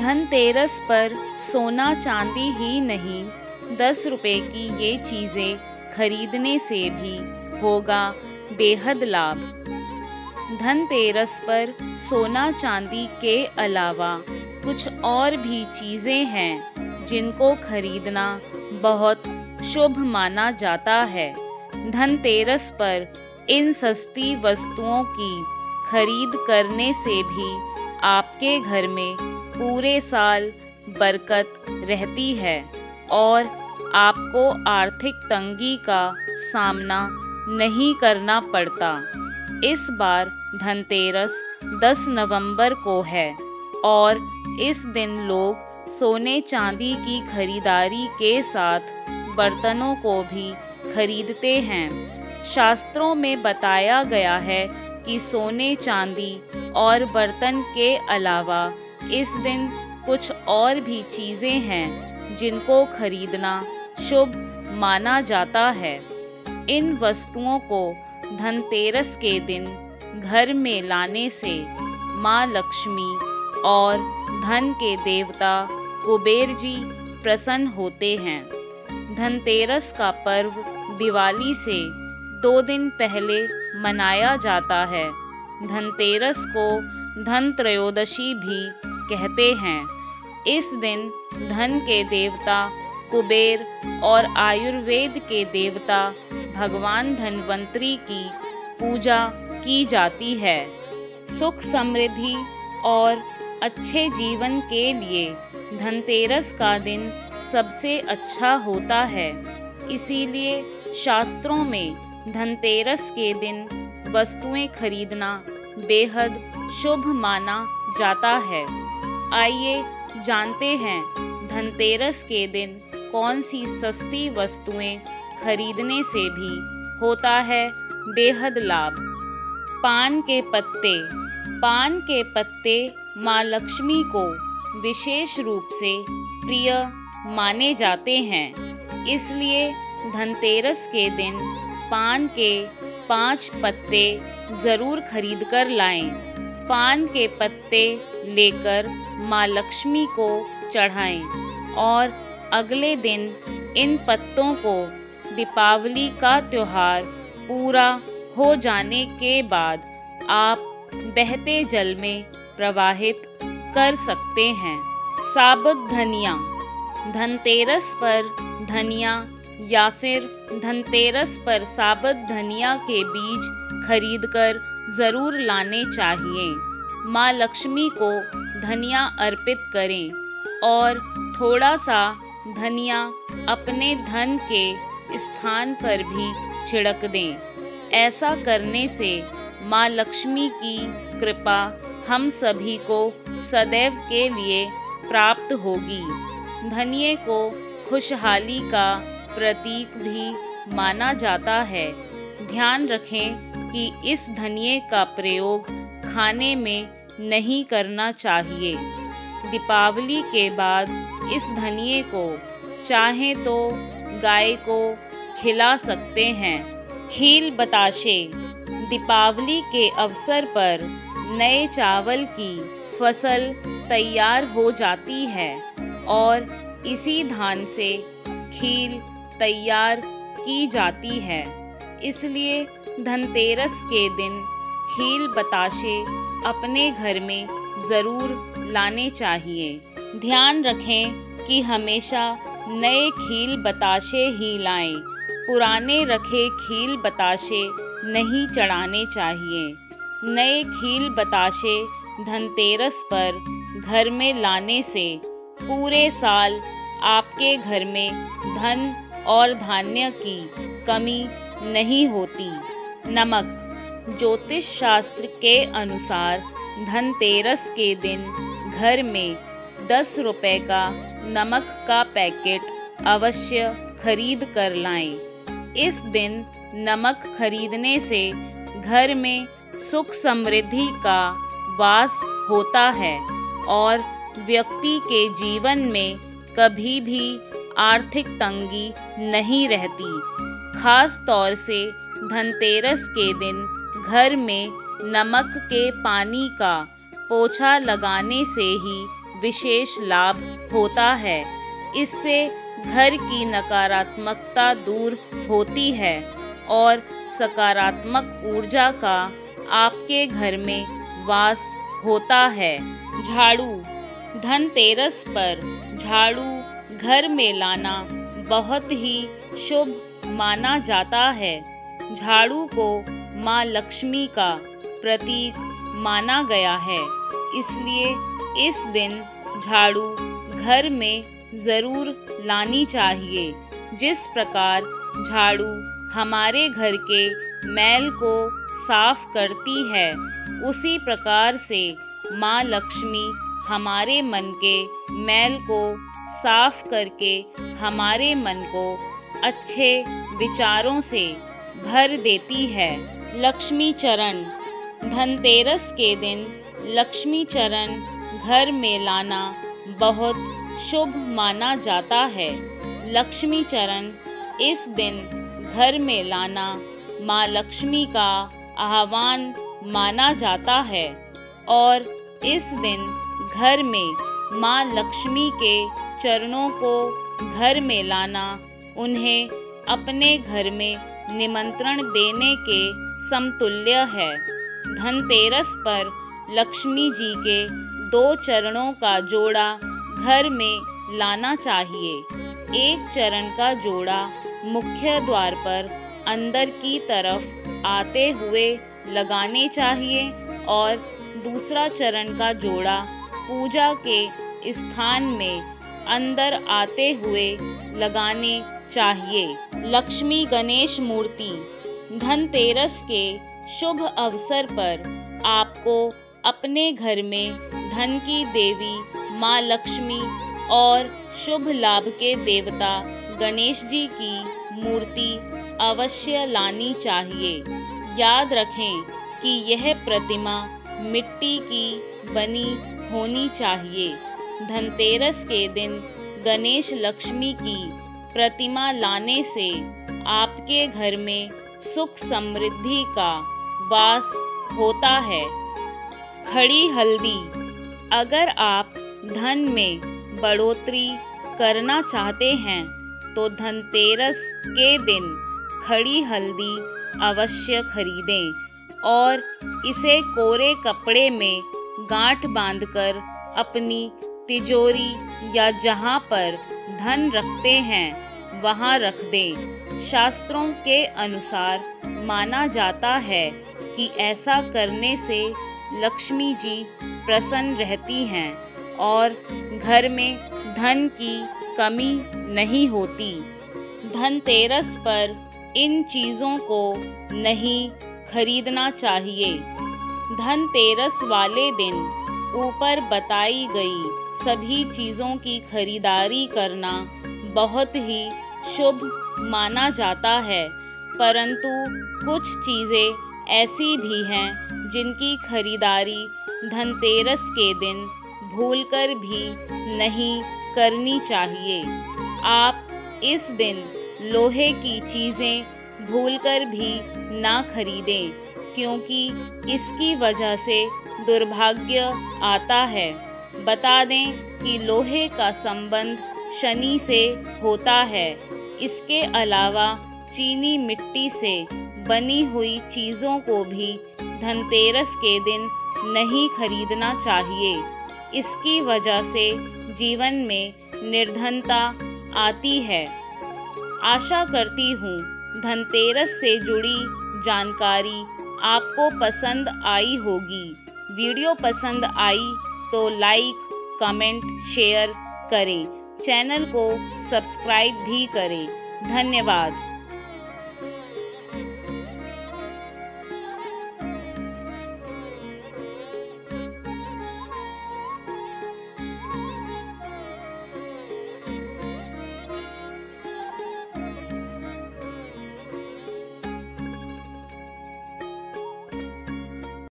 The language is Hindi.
धनतेरस पर सोना चांदी ही नहीं, 10 रुपए की ये चीज़ें खरीदने से भी होगा बेहद लाभ। धनतेरस पर सोना चांदी के अलावा कुछ और भी चीज़ें हैं जिनको खरीदना बहुत शुभ माना जाता है। धनतेरस पर इन सस्ती वस्तुओं की खरीद करने से भी आपके घर में पूरे साल बरकत रहती है और आपको आर्थिक तंगी का सामना नहीं करना पड़ता। इस बार धनतेरस 10 नवंबर को है और इस दिन लोग सोने चांदी की खरीदारी के साथ बर्तनों को भी खरीदते हैं। शास्त्रों में बताया गया है कि सोने चांदी और बर्तन के अलावा इस दिन कुछ और भी चीज़ें हैं जिनको खरीदना शुभ माना जाता है। इन वस्तुओं को धनतेरस के दिन घर में लाने से माँ लक्ष्मी और धन के देवता कुबेर जी प्रसन्न होते हैं। धनतेरस का पर्व दिवाली से 2 दिन पहले मनाया जाता है। धनतेरस को धनत्रयोदशी भी कहते हैं। इस दिन धन के देवता कुबेर और आयुर्वेद के देवता भगवान धन्वंतरी की पूजा की जाती है। सुख समृद्धि और अच्छे जीवन के लिए धनतेरस का दिन सबसे अच्छा होता है। इसीलिए शास्त्रों में धनतेरस के दिन वस्तुएं खरीदना बेहद शुभ माना जाता है। आइए जानते हैं धनतेरस के दिन कौन सी सस्ती वस्तुएं खरीदने से भी होता है बेहद लाभ। पान के पत्ते। पान के पत्ते माँ लक्ष्मी को विशेष रूप से प्रिय माने जाते हैं। इसलिए धनतेरस के दिन पान के 5 पत्ते ज़रूर खरीद कर लाएं। पान के पत्ते लेकर माँ लक्ष्मी को चढ़ाएं और अगले दिन इन पत्तों को दीपावली का त्योहार पूरा हो जाने के बाद आप बहते जल में प्रवाहित कर सकते हैं। साबुत धनिया। धनतेरस पर धनिया या फिर धनतेरस पर साबुत धनिया के बीज खरीदकर ज़रूर लाने चाहिए। माँ लक्ष्मी को धनिया अर्पित करें और थोड़ा सा धनिया अपने धन के स्थान पर भी छिड़क दें। ऐसा करने से माँ लक्ष्मी की कृपा हम सभी को सदैव के लिए प्राप्त होगी। धनिये को खुशहाली का प्रतीक भी माना जाता है। ध्यान रखें कि इस धनिये का प्रयोग खाने में नहीं करना चाहिए। दीपावली के बाद इस धनिये को चाहे तो गाय को खिला सकते हैं। खील बताशे। दीपावली के अवसर पर नए चावल की फसल तैयार हो जाती है और इसी धान से खील तैयार की जाती है। इसलिए धनतेरस के दिन खील बताशे अपने घर में ज़रूर लाने चाहिए। ध्यान रखें कि हमेशा नए खील बताशे ही लाएं। पुराने रखे खील बताशे नहीं चढ़ाने चाहिए। नए खील बताशे धनतेरस पर घर में लाने से पूरे साल आपके घर में धन और धान्य की कमी नहीं होती। नमक। ज्योतिष शास्त्र के अनुसार धनतेरस के दिन घर में 10 रुपए का नमक का पैकेट अवश्य खरीद कर लाएं। इस दिन नमक खरीदने से घर में सुख समृद्धि का वास होता है और व्यक्ति के जीवन में कभी भी आर्थिक तंगी नहीं रहती। खास तौर से धनतेरस के दिन घर में नमक के पानी का पोछा लगाने से ही विशेष लाभ होता है। इससे घर की नकारात्मकता दूर होती है और सकारात्मक ऊर्जा का आपके घर में वास होता है। झाड़ू। धनतेरस पर झाड़ू घर में लाना बहुत ही शुभ माना जाता है। झाड़ू को माँ लक्ष्मी का प्रतीक माना गया है, इसलिए इस दिन झाड़ू घर में ज़रूर लानी चाहिए। जिस प्रकार झाड़ू हमारे घर के मैल को साफ करती है, उसी प्रकार से माँ लक्ष्मी हमारे मन के मैल को साफ करके हमारे मन को अच्छे विचारों से भर देती है। लक्ष्मी चरण। धनतेरस के दिन लक्ष्मी चरण घर में लाना बहुत शुभ माना जाता है। लक्ष्मी चरण इस दिन घर में लाना माँ लक्ष्मी का आह्वान माना जाता है और इस दिन घर में माँ लक्ष्मी के चरणों को घर में लाना उन्हें अपने घर में निमंत्रण देने के समतुल्य है। धनतेरस पर लक्ष्मी जी के 2 चरणों का जोड़ा घर में लाना चाहिए। एक चरण का जोड़ा मुख्य द्वार पर अंदर की तरफ आते हुए लगाने चाहिए और दूसरा चरण का जोड़ा पूजा के स्थान में अंदर आते हुए लगाने चाहिए। लक्ष्मी गणेश मूर्ति। धनतेरस के शुभ अवसर पर आपको अपने घर में धन की देवी माँ लक्ष्मी और शुभ लाभ के देवता गणेश जी की मूर्ति अवश्य लानी चाहिए। याद रखें कि यह प्रतिमा मिट्टी की बनी होनी चाहिए। धनतेरस के दिन गणेश लक्ष्मी की प्रतिमा लाने से आपके घर में सुख समृद्धि का वास होता है। खड़ी हल्दी। अगर आप धन में बढ़ोतरी करना चाहते हैं तो धनतेरस के दिन खड़ी हल्दी अवश्य खरीदें और इसे कोरे कपड़े में गांठ बांधकर अपनी तिजोरी या जहां पर धन रखते हैं वहां रख दें। शास्त्रों के अनुसार माना जाता है कि ऐसा करने से लक्ष्मी जी प्रसन्न रहती हैं और घर में धन की कमी नहीं होती। धनतेरस पर इन चीज़ों को नहीं खरीदना चाहिए। धनतेरस वाले दिन ऊपर बताई गई सभी चीज़ों की खरीदारी करना बहुत ही शुभ माना जाता है, परंतु कुछ चीज़ें ऐसी भी हैं जिनकी खरीदारी धनतेरस के दिन भूलकर भी नहीं करनी चाहिए। आप इस दिन लोहे की चीज़ें भूलकर भी ना खरीदें, क्योंकि इसकी वजह से दुर्भाग्य आता है। बता दें कि लोहे का संबंध शनि से होता है। इसके अलावा चीनी मिट्टी से बनी हुई चीज़ों को भी धनतेरस के दिन नहीं खरीदना चाहिए। इसकी वजह से जीवन में निर्धनता आती है। आशा करती हूँ धनतेरस से जुड़ी जानकारी आपको पसंद आई होगी। वीडियो पसंद आई तो लाइक, कमेंट, शेयर करें। चैनल को सब्सक्राइब भी करें। धन्यवाद।